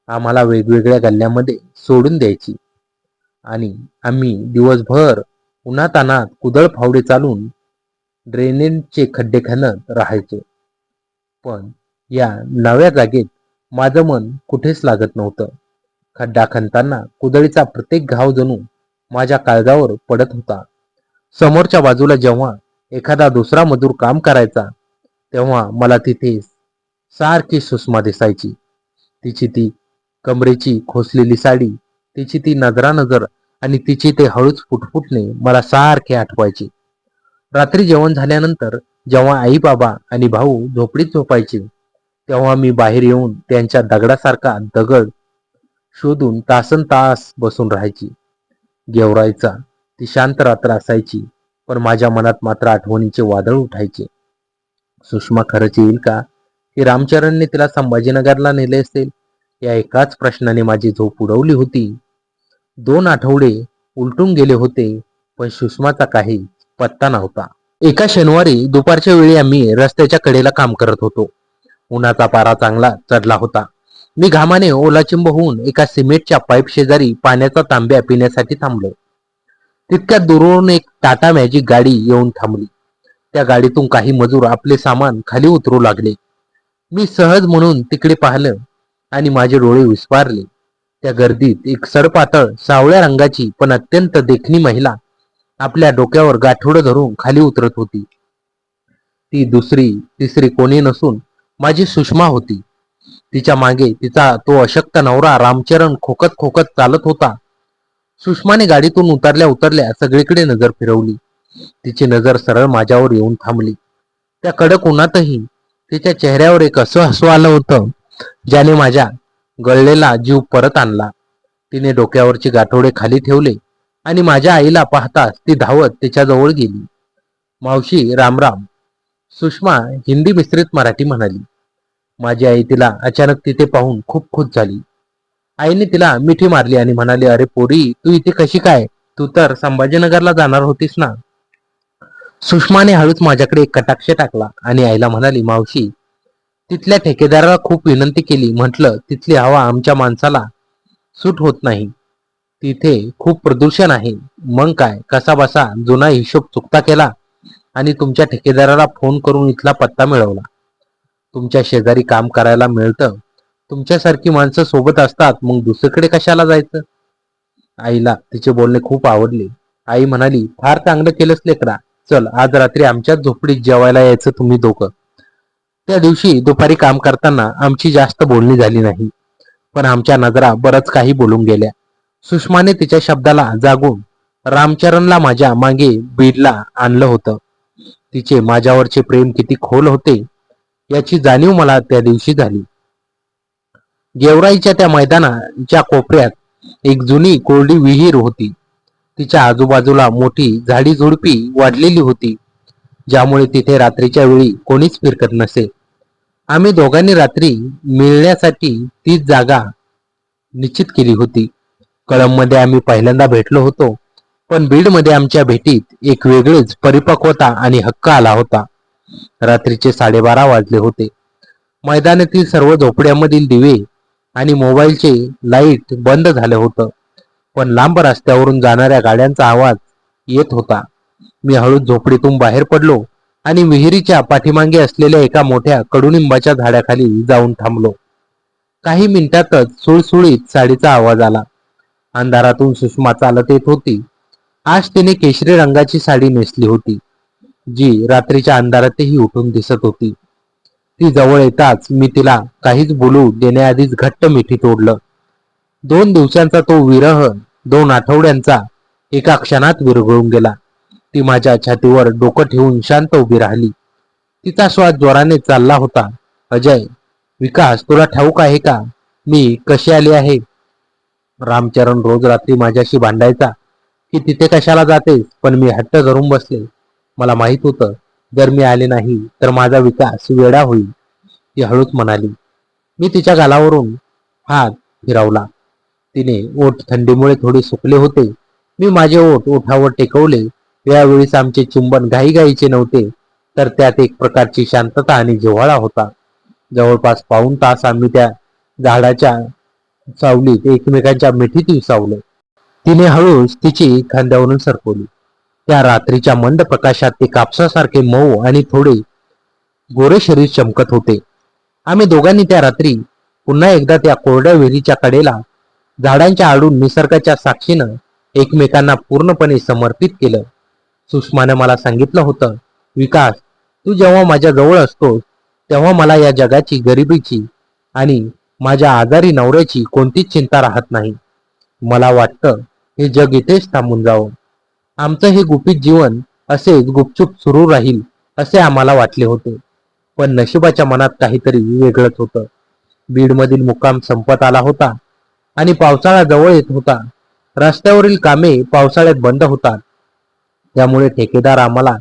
A: आम्हाला वेगवेगळ्या गल्ल्यांमध्ये सोडून द्यायची आणि आम्ही दिवसभर उन्हातान्हात कुदळ फावडे चालून ड्रेनेजचे खड्डे खणत राहायचो. पण या नव्या जागेत माझं मन कुठेच लागत नव्हतं. खड्डा खणताना कुदळीचा प्रत्येक घाव जणू माझ्या काळजावर पडत होता. समोरच्या बाजूला जेव्हा एखादा दुसरा मजूर काम करायचा, तेव्हा मला तिथे सारखी सुषमा दिसायची. तिची ती कमरेची खोसलेली साडी, तिची ती नजरानजर आणि तिची ते हळूच फुटफुटणे मला सारखे आठवायचे. रात्री जेवण झाल्यानंतर जेव्हा आई, बाबा आणि भाऊ झोपडीत झोपायचे, तेव्हा मी बाहेर येऊन त्यांच्या दगडासारखा दगड शोधून तासन तास बसून राहायची. गेवराईचा ती शांत रात्र असायची, पण माझ्या मनात मात्र आठवणीचे वादळ उठायचे. सुषमा खरंच येईल का, की रामचरणने तिला संभाजीनगरला नेले असेल? या एकाच प्रश्नाने माझी झोप उडवली होती. 2 आठवडे उलटून गेले होते, पण सुषमाचा काही पत्ता नव्हता. एका शनिवारी दुपारच्या वेळी आम्ही रस्त्याच्या कडेला काम करत होतो. उन्हाचा पारा चांगला चढला होता. मी घामाने ओलाचिंब होऊन एका सिमेंटच्या पाईप शेजारी पाण्याचा तांब्या पिण्यासाठी थांबलो. तितक्यात दुरून एक टाटा मॅजिक गाडी येऊन थांबली. त्या गाडीतून काही मजूर आपले सामान खाली उतरू लागले. मी सहज म्हणून तिकडे पाहिलं आणि माझे डोळे विस्फारले. त्या गर्दीत एक सरपातळ सावळ्या रंगाची पण अत्यंत देखणी महिला आपल्या डोक्यावर गाठोडं धरून खाली उतरत होती. ती दुसरी तिसरी कोणी नसून माझी सुषमा होती. तिच्या मागे तिचा तो अशक्त नवरा रामचरण खोकत खोकत चालत होता. सुषमाने गाडीतून उतरल्या उतरल्या सगळीकडे नजर फिरवली. तिची नजर सरळ माझ्यावर येऊन थांबली. त्या कडक उन्हातही तिच्या चेहऱ्यावर एक असं हसू आलं होतं, ज्याने माझ्या गळलेला जीव परत आणला. तिने डोक्यावरचे गाठोडे खाली ठेवले आणि माझ्या आईला पाहताच ती धावत तिच्याजवळ गेली. मावशी, रामराम. सुषमा हिंदी मिश्रित मराठी म्हणाली. माझी आई तिला अचानक तिथे पाहून खूप खुश झाली. आईने तिला मिठी मारली आणि म्हणाली, अरे पोरी, तू इथे कशी काय? तू तर संभाजीनगरला जाणार होतीस ना? सुषमाने हळूच माझ्याकडे एक कटाक्ष टाकला आणि आईला म्हणाली, मावशी, तिथल्या ठेकेदाराला खूप विनंती केली, म्हटलं तिथली हवा आमच्या माणसाला सूट होत नाही, तिथे खूप प्रदूषण आहे. मग काय, कसा बसा जुना हिशोब चुकता केला आणि तुमच्या ठेकेदाराला फोन करून इथला पत्ता मिळवला. तुमच्या शेजारी काम करायला मिळतं, तुमच्यासारखी माणसं सोबत असतात, मग दुसरीकडे कशाला जायचं? आईला तिचे बोलणे खूप आवडले. आई म्हणाली, फार चांगलं केलंस लेकरा. चल, आज रात्री आमच्याच झोपडीत जेवायला यायचं तुम्ही दोघं. त्या दिवशी दुपारी काम करताना आमची जास्त बोलणी झाली नाही, पण आमच्या नजरा बरंच काही बोलून गेल्या. सुषमाने तिच्या शब्दाला जागून रामचरणला माझ्या मागे बीडला आणलं होतं. तिचे माझ्यावरचे प्रेम किती खोल होते याची जाणीव मला त्या दिवशी झाली. गेवराईच्या त्या मैदानाच्या कोपऱ्यात एक जुनी कोरडी विहीर होती. तिच्या आजूबाजूला मोठी झाडी झुडपी वाढलेली होती, ज्यामुळे तिथे रात्रीच्या वेळी कोणीच फिरकत नसे. आम्ही दोघांनी रात्री मिळण्यासाठी तीच जागा निश्चित केली होती. कळंबमध्ये आम्ही पहिल्यांदा भेटलो होतो, पण बीडमध्ये आमच्या भेटीत एक वेगळीच परिपक्वता आणि हक्क आला होता. रात्रीचे 12:30 वाजले होते. मैदानातील सर्व झोपड्यांमधील दिवे आणि मोबाईलचे लाईट बंद झालं होतं. पण लांब रस्त्यावरून जाणाऱ्या गाड्यांचा आवाज येत होता. मी हळूच झोपडीतून बाहेर पडलो आणि विहिरीच्या पाठीमागे असलेल्या एका मोठ्या कडुनिंबाच्या झाडाखाली जाऊन थांबलो. काही मिनिटातच सुळसुळीत साडीचा आवाज आला. अंधारातून सुषमा चालत येत होती. आज तिने केशरी रंगाची साडी नेसली होती, जी रात्रीच्या अंधारातही उठून दिसत होती. ती जवळ येताच मी तिला काहीच बोलू देण्याआधीच घट्ट मिठीत ओढलं. 2 दिवसांचा तो विरह 2 आठवड्यांचा एका क्षणात विरघळून गेला. ती माझ्या छातीवर डोकं ठेवून शांत उभी राहिली. तिचा श्वास जोराने चालला होता. अजय, विकास, तुला ठाऊक आहे का मी कशी आली आहे? रामचरण रोज रात्री माझ्याशी भांडायचा की तिथे कशाला जातेस, पण मी हट्ट धरून बसले. मला माहित होतं, जर मी आले नाही तर माझा विकास वेडा होईल. ती हळूच म्हणाली. मी तिच्या गालावरून हात फिरवला. तिने ओठ थंडीमुळे थोडे सुकले होते. मी माझे ओठ ओठावर टेकवले. यावेळीस आमचे चुंबन घाईघाईचे नव्हते, तर त्यात एक प्रकारची शांतता आणि जिव्हाळा होता. जवळपास पाऊण तास आम्ही त्या झाडाच्या सावलीत एकमेकांच्या मिठीत विसावलो. तिने हळूच तिची खांद्यावरून सरकवली. त्या रात्रीच्या मंद प्रकाशात ते कापसासारखे मऊ आणि थोडे गोरे शरीर चमकत होते. आम्ही दोघांनी त्या रात्री पुन्हा एकदा त्या कोरड्या विहिरीच्या कडेला झाडांच्या आडून निसर्गाच्या साक्षीनं एकमेकांना पूर्णपणे समर्पित केलं. सुषमाने मला सांगितलं होतं, विकास, तू जेव्हा माझ्या जवळ असतोस तेव्हा मला या जगाची, गरिबीची आणि माझ्या आजारी नवऱ्याची कोणतीच चिंता राहत नाही. मला वाटतं हे जग इथेच थांबून जावं. आमचं हे गुपित जीवन असेच गुपचूप सुरू राहील असे आम्हाला वाटले होते. पण नशिबाच्या मनात काहीतरी वेगळंच होतं. बीडमधील मुक्काम संपत आला होता आणि पावसाळा जवळ येत होता. रस्त्यावरील कामे पावसाळ्यात बंद होतात, त्यामुळे ठेकेदार आम्हाला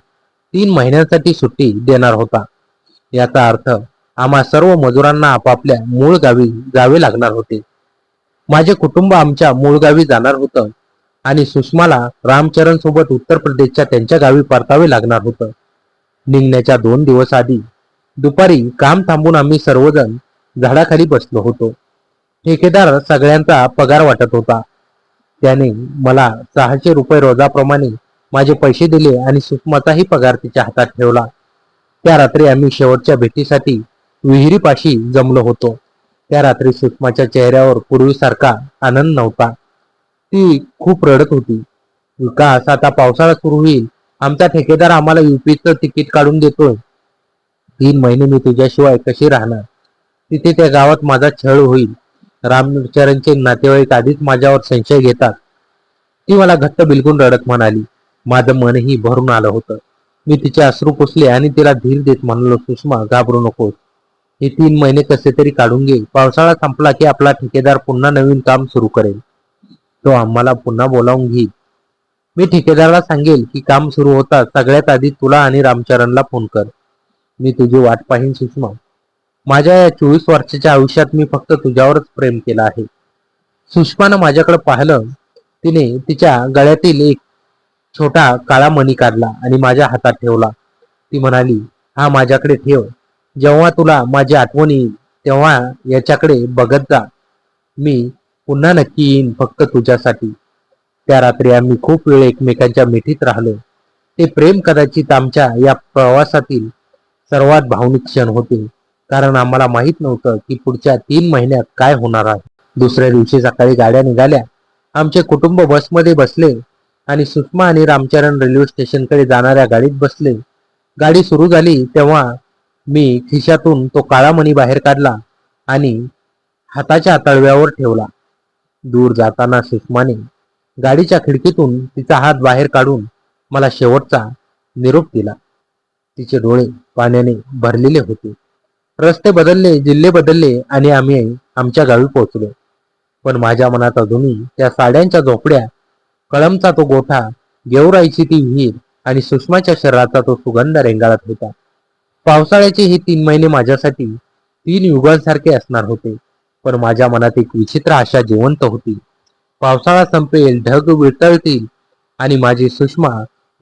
A: 3 महिन्यांसाठी सुट्टी देणार होता. याचा अर्थ आम्हा सर्व मजुरांना आपापल्या मूळ गावी जावे लागणार होते. माझे कुटुंब आमच्या मूळ गावी जाणार होतं आणि सुषमाला रामचरण सोबत उत्तर प्रदेशच्या त्यांच्या गावी परतावे लागणार होतं. निघण्याच्या 2 दिवस आधी दुपारी काम थांबून आम्ही सर्वजण झाडाखाली बसलो होतो. ठेकेदार सगळ्यांचा पगार वाटत होता. त्याने मला 600 रुपये रोजाप्रमाणे माझे पैसे दिले आणि सुषमाचाही पगार तिच्या हातात ठेवला. त्या रात्री आम्ही शेवटच्या भेटीसाठी विहिरीपाशी जमलो होतो. त्या रात्री सुषमाच्या चेहऱ्यावर पूर्वीसारखा आनंद नव्हता. ती खूप रडत होती. विकास, आता पावसाळा सुरू होईल. आमचा ठेकेदार आम्हाला युपीचं तिकीट काढून देतोय. 3 महिने मी तुझ्याशिवाय कशी राहणार? तिथे त्या गावात माझा छळ होईल. रामचरणचे नातेवाईक आधीच माझ्यावर संशय घेतात. ती मला घट्ट बिलकुल रडत म्हणाली. माझं मनही भरून आलं होतं. मी तिचे अश्रू पुसले आणि तिला धीर देत म्हणालो, सुषमा, घाबरू नकोस. हे 3 महिने कसे तरी काढून घे. पावसाळा संपला की आपला ठेकेदार पुन्हा नवीन काम सुरू करेल. तो आम्हाला पुन्हा बोलावून घेईल. मी ठेकेदाराला सांगेल की काम सुरू होता सगळ्यात आधी तुला आणि रामचरणला फोन कर. मी तुझी वाट पाहीन सुषमा. माझ्या या 24 वर्षाच्या आयुष्यात मी फक्त तुझ्यावरच प्रेम केलं आहे. सुषमानं माझ्याकडे पाहिलं. तिने तिच्या गळ्यातील एक छोटा काळा मणी काढला आणि माझ्या हातात ठेवला. ती म्हणाली, हा माझ्याकडे ठेव. जेव्हा तुला माझी आठवण येईल तेव्हा याच्याकडे बघत जा. मी पुन्हा नक्की येईन फक्त तुझ्यासाठी. त्या रात्री आम्ही खूप वेळ एकमेकांच्या मिठीत राहिलो. ते प्रेम कदाचित आमच्या या प्रवासातील सर्वात भावनिक क्षण होते, कारण आम्हाला माहित नव्हतं की पुढच्या 3 महिन्यात काय होणार आहे. दुसऱ्या दिवशी सकाळी गाड्या निघाल्या. आमचे कुटुंब बसमध्ये बसले आणि सुषमा आणि रामचरण रेल्वे स्टेशनकडे जाणाऱ्या गाडीत बसले. गाडी सुरू झाली तेव्हा मी खिशातून तो काळा मणी बाहेर काढला आणि हाताच्या तळव्यावर ठेवला. दूर जाताना सुषमाने गाडीच्या खिडकीतून तिचा हात बाहेर काढून मला शेवटचा निरोप दिला. तिचे डोळे पाण्याने भरलेले होते. रस्ते बदलले, जिल्हे बदलले आणि आम्ही आमच्या गावी पोहोचलो. पण माझ्या मनात अजूनही त्या साड्यांच्या झोपड्या, कळमचा तो गोठा, गेवराईची ती विहीर आणि सुषमाच्या शरीराचा तो सुगंध रेंगाळत होता. पावसाळ्याचे हे 3 महिने माझ्यासाठी 3 युगांसारखे असणार होते. पण माझ्या मनात एक विचित्र आशा जिवंत होती. पावसाळा संपेल, ढग वितळतील आणि माझी सुषमा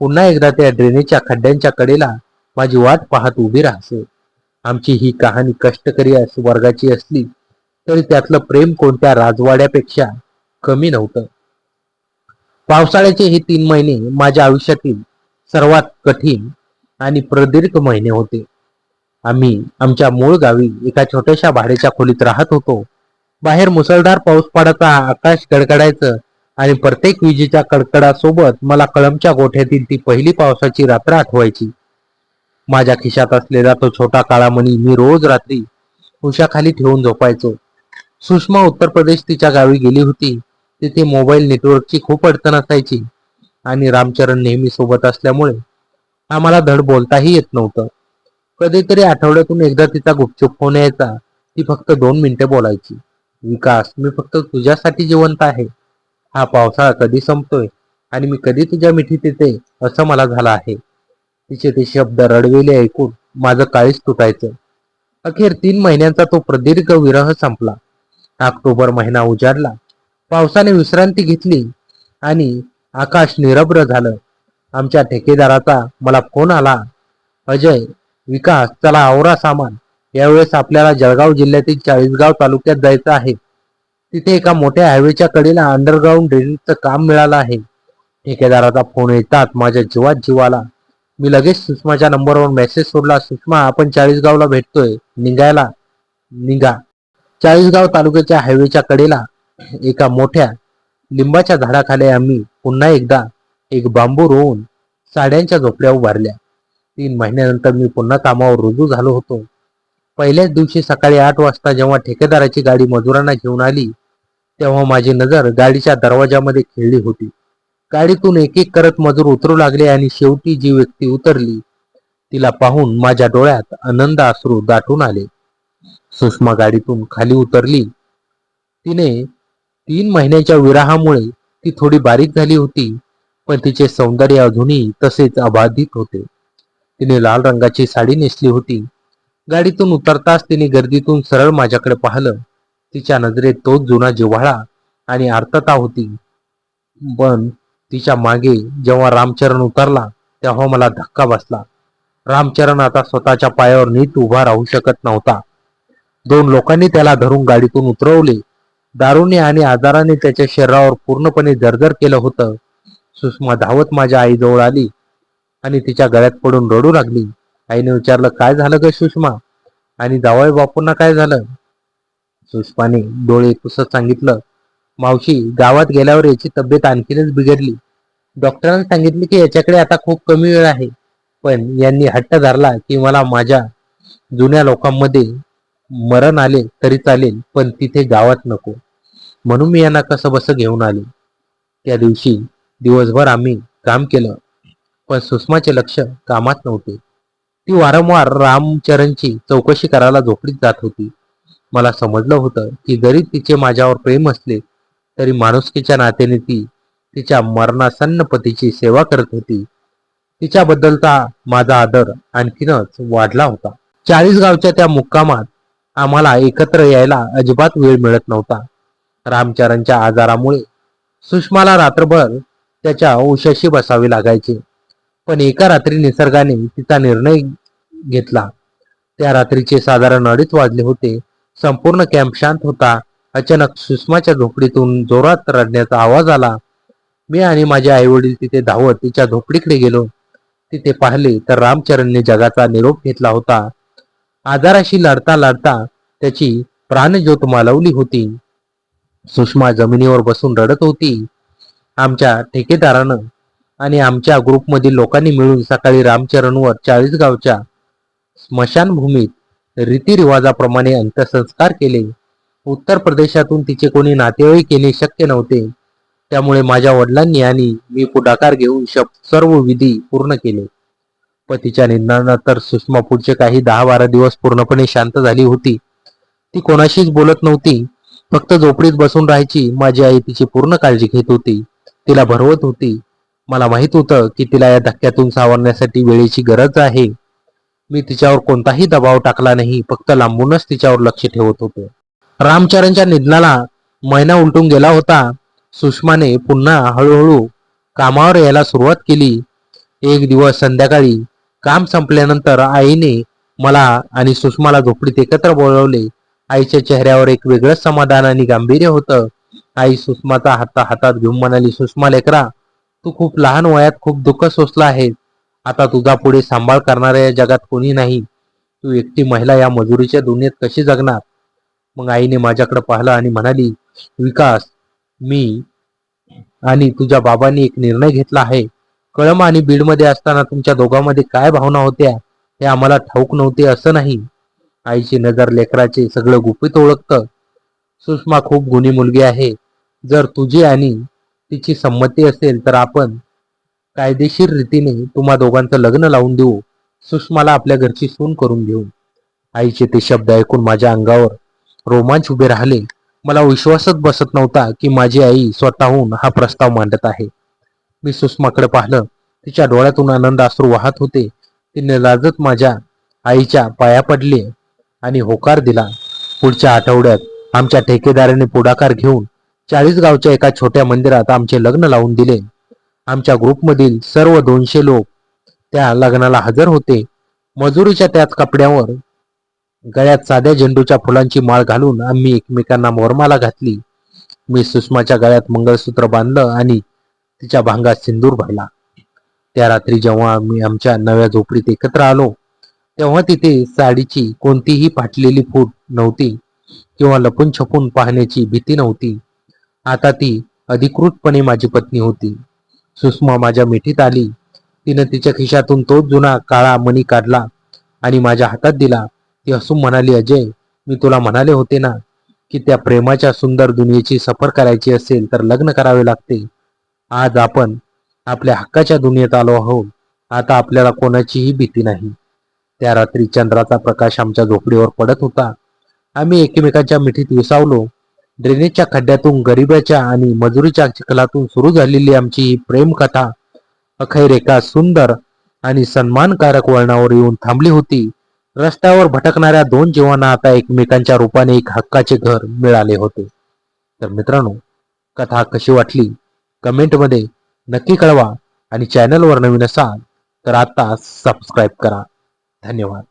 A: पुन्हा एकदा त्या ड्रेनेजच्या खड्ड्यांच्या कडेला माझी वाट पाहत उभी राहते. आमची ही कहाणी कष्टकरी वर्गाची असली तरी त्यातलं प्रेम कोणत्या राजवाड्यापेक्षा कमी नव्हतं. पावसाळ्याचे हे 3 महिने माझ्या आयुष्यातील सर्वात कठीण आणि प्रदीर्घ महिने होते. आम्ही आमच्या मूळ गावी एका छोट्याशा भाड्याच्या खोलीत राहत होतो. बाहेर मुसळधार पाऊस पडायचा, आकाश गडगडायचं आणि प्रत्येक विजेच्या कडकडासोबत मला कळमच्या गोठ्यातील ती पहिली पावसाची रात्र आठवायची. माझ्या खिशात असलेला तो छोटा काळा मणी मी रोज रात्री उशाखाली ठेवून झोपायचो. सुषमा उत्तर प्रदेश तिच्या गावी गेली होती. तिथे मोबाईल नेटवर्कची खूप अडचण असायची आणि रामचरण नेहमी सोबत असल्यामुळे आम्हाला धड बोलताही येत नव्हतं. कधीतरी आठवड्यातून एकदा तिचा गुपचूप फोन यायचा. ती फक्त 2 मिनिटे बोलायची. विकास, मी फक्त तुझ्यासाठी जिवंत आहे. हा पावसाळा कधी संपतोय आणि मी कधी तुझ्या मिठीत येते असं मला झालं आहे. तिचे ते शब्द रडवेले ऐकून माझं काळीच तुटायचं. अखेर 3 महिन्यांचा तो प्रदीर्घ विरह संपला. ऑक्टोबर महिना उजाडला. पावसाने विश्रांती घेतली आणि आकाश निरभ्र झालं. आमच्या ठेकेदाराचा मला फोन आला. अजय, विकास, चला आवरा सामान. यावेळेस आपल्याला जळगाव जिल्ह्यातील चाळीसगाव तालुक्यात जायचं आहे. तिथे एका मोठ्या हायवेच्या कडेला अंडरग्राऊंड ड्रेनेजचं काम मिळालं आहे. ठेकेदाराचा फोन येतात माझ्या जीवात जीव आला. मी लगेच सुषमाच्या नंबरवर मेसेज सोडला. सुषमा, आपण चाळीसगावला भेटतोय, निघा. चाळीसगाव तालुक्याच्या हायवेच्या कडेला एका मोठ्या लिंबाच्या झाडाखाली आम्ही पुन्हा एकदा एक बांबू रोवून साड्यांच्या झोपड्या उभारल्या. 3 महिन्यानंतर मी पुन्हा कामावर रुजू झालो होतो. पहिल्याच दिवशी सकाळी 8 वाजता जेव्हा ठेकेदाराची गाडी मजुरांना घेऊन आली, तेव्हा माझी नजर गाडीच्या दरवाजामध्ये खिळली होती. गाडीतून एक एक करत मजूर उतरू लागले आणि शेवटी जी व्यक्ती उतरली तिला पाहून माझ्या डोळ्यात आनंद अश्रू दाटून आले. सुषमा गाडीतून खाली उतरली. तिने 3 महिन्याच्या विरहामुळे ती थोडी बारीक झाली होती, पण तिचे सौंदर्य अजूनही तसेच अबाधित होते. तिने लाल रंगाची साडी नेसली होती. गाडीतून उतरताच तिने गर्दीतून सरळ माझ्याकडे पाहिलं. तिच्या नजरेत तोच जुना जिव्हाळा आणि आर्तता होती. पण तिच्या मागे जेव्हा रामचरण उतरला तेव्हा मला धक्का बसला. रामचरण आता स्वतःच्या पायावर नीट उभा राहू शकत नव्हता. 2 लोकांनी त्याला धरून गाडीतून उतरवले. दारूने आणि आजाराने त्याच्या शरीरावर पूर्णपणे जर्जर केलं होतं. सुषमा धावत माझ्या आईजवळ आली आणि तिच्या गळ्यात पडून रडू लागली. आईने विचारलं, काय झालं ग सुषमा? आणि जावई बापूंना काय झालं? सुषमाने डोळे पुसत सांगितलं, मावशी, गावात गेल्यावर याची तब्येत आणखीनच बिघडली. डॉक्टरांनी सांगितले की याच्याकडे आता खूप कमी वेळ आहे. पण यांनी हट्ट धरला की मला माझ्या जुन्या लोकांमध्ये मरण आले तरी चालेल, पण तिथे गावात नको. म्हणून मी यांना कसं बसं घेऊन आले. त्या दिवशी दिवसभर आम्ही काम केलं, पण सुषमाचे लक्ष कामात नव्हते. ती वारंवार रामचरणची चौकशी करायला झोपडीत जात होती. मला समजलं होतं की जरी तिचे माझ्यावर प्रेम असले तरी माणुसकीच्या नात्याने ती तिच्या मरणासन्न पतीची सेवा करत होती. तिच्याबद्दलचा माझा आदर आणखीनच वाढला होता. चाळीसगावच्या त्या मुक्कामात आम्हाला एकत्र यायला अजिबात वेळ मिळत नव्हता. रामचरणच्या आजारामुळे सुषमाला रात्रभर त्याच्या उशाशी बसावे लागायचे. पण एका रात्री निसर्गाने तिचा निर्णय घेतला. त्या रात्रीचे साधारण 2:30 वाजले होते. संपूर्ण कॅम्प शांत होता. अचानक सुषमाच्या झोपडीतून जोरात रडण्याचा आवाज आला. मी आणि माझे आईवडील तिथे धावत तिच्या झोपडीकडे गेलो. तिथे पाहिले तर रामचरणने जगाचा निरोप घेतला होता. आजाराशी लढता लढता त्याची प्राणज्योत मालवली होती. सुषमा जमिनीवर बसून रडत होती. आमच्या ठेकेदारानं आणि आमच्या ग्रुपमधील लोकांनी मिळून सकाळी रामचरणवर चाळीसगावच्या स्मशानभूमीत रीतिरिवाजाप्रमाणे अंत्यसंस्कार केले. उत्तर प्रदेशातून तिचे कोणी नातेवाईक येणे शक्य नव्हते. त्यामुळे माझ्या वडिलांनी आणि मी पुढाकार घेऊन सर्व विधी पूर्ण केले. पतीच्या निधनानंतर सुषमा पुढचे काही 10-12 दिवस पूर्णपणे शांत झाली होती. ती कोणाशीच बोलत नव्हती. फक्त झोपडीत बसून राहायची. माझी आई तिची पूर्ण काळजी घेत होती, तिला भरवत होती. मला माहित होतं की तिला या धक्क्यातून सावरण्यासाठी वेळेची गरज आहे. मी तिच्यावर कोणताही दबाव टाकला नाही, फक्त लांबूनच तिच्यावर लक्ष ठेवत होतो. रामचरणच्या निधनाला महिना उलटून गेला होता. सुषमाने पुन्हा हळूहळू कामावर यायला सुरुवात केली. एक दिवस संध्याकाळी काम संपल्यानंतर आईने मला आणि सुषमाला झोपडीत एकत्र बोलवले. आईच्या चेहऱ्यावर एक वेगळंच समाधान आणि गांभीर्य होतं. आई सुषमाचा हात हातात घेऊन म्हणाली, सुषमा लेकरा, तू खूप लहान वयात खूप दुःख सोसलं आहे. आता तुझा पुढे सांभाळ करणाऱ्या या जगात कोणी नाही. तू एकटी महिला या मजुरीच्या दुनियेत कशी जगणार? मग आईने माझ्याकडे पाहिलं आणि म्हणाली, विकास, मी आणि तुझ्या बाबांनी एक निर्णय घेतला आहे. कळंब आणि बीडमध्ये असताना तुमच्या दोघांमध्ये काय भावना होत्या हे आम्हाला ठाऊक नव्हते असं नाही. आईची नजर लेकराचे सगळं गुपित ओळखतं. सुषमा खूप गुणी मुलगी आहे. जर तुझी आणि तिची संमती असेल तर आपण कायदेशीर रीतीने तुम्हा दोघांचं लग्न लावून देऊ. सुषमाला आपल्या घरची सून करून घेऊ. आईचे ते शब्द ऐकून माझ्या अंगावर रोमांच उभे राहिले. मला विश्वासच बसत नव्हता की माझी आई स्वतःहून हा प्रस्ताव मांडत आहे. मी सुषमाकडे पाहिलं. तिच्या डोळ्यातून आनंद अश्रू वाहत होते. तिने लाजत माझ्या आईच्या पाया पडले आणि होकार दिला. पुढच्या आठवड्यात आमच्या ठेकेदाराने पुढाकार घेऊन 40 गावच्या एका छोट्या मंदिरात आमचे लग्न लावून दिले. आमच्या ग्रुपमधील सर्व 200 लोक त्या लग्नाला हजर होते. मजुरीच्या त्याच कपड्यावर गळ्यात साध्या झेंडूच्या फुलांची माळ घालून आम्ही एकमेकांना वरमाला घातली. मी सुषमाच्या गळ्यात मंगळसूत्र बांधलं आणि तिच्या भांगात सिंदूर भरला. त्या रात्री जेव्हा आम्ही आमच्या नव्या झोपडीत एकत्र आलो तेव्हा तिथे साडीची कोणतीही फाटलेली फूट नव्हती किंवा लपून छपून पाहण्याची भीती नव्हती. आता ती अधिकृतपणे माझी पत्नी होती. सुषमा माझ्या मिठीत आली. तिनं तिच्या खिशातून तोच जुना काळा मणी काढला आणि माझ्या हातात दिला. ती हसून म्हणाली, अजय, मी तुला म्हणाले होते ना की त्या प्रेमाच्या सुंदर दुनियेची सफर करायची असेल तर लग्न करावे लागते. आज आपण आपल्या हक्काच्या दुनियेत आलो आहोत. आता आपल्याला कोणाचीही भीती नाही. त्या रात्री चंद्राचा प्रकाश आमच्या झोपडीवर पडत होता. आम्ही एकमेकांच्या मिठीत विसावलो. ड्रेनेजच्या खड्ड्यातून, गरिबाच्या आणि मजुरीच्या चिखलातून सुरू झालेली आमची ही प्रेमकथा अखेर एका सुंदर आणि सन्मानकारक वळणावर येऊन थांबली होती. रस्त्यावर भटकणाऱ्या दोन जीवांना आता एकमेकांच्या रूपाने एक हक्काचे घर मिळाले होते. तर मित्रांनो, कथा कशी वाटली कमेंटमध्ये नक्की कळवा आणि चॅनलवर नवीन असाल तर आता सबस्क्राईब करा. धन्यवाद.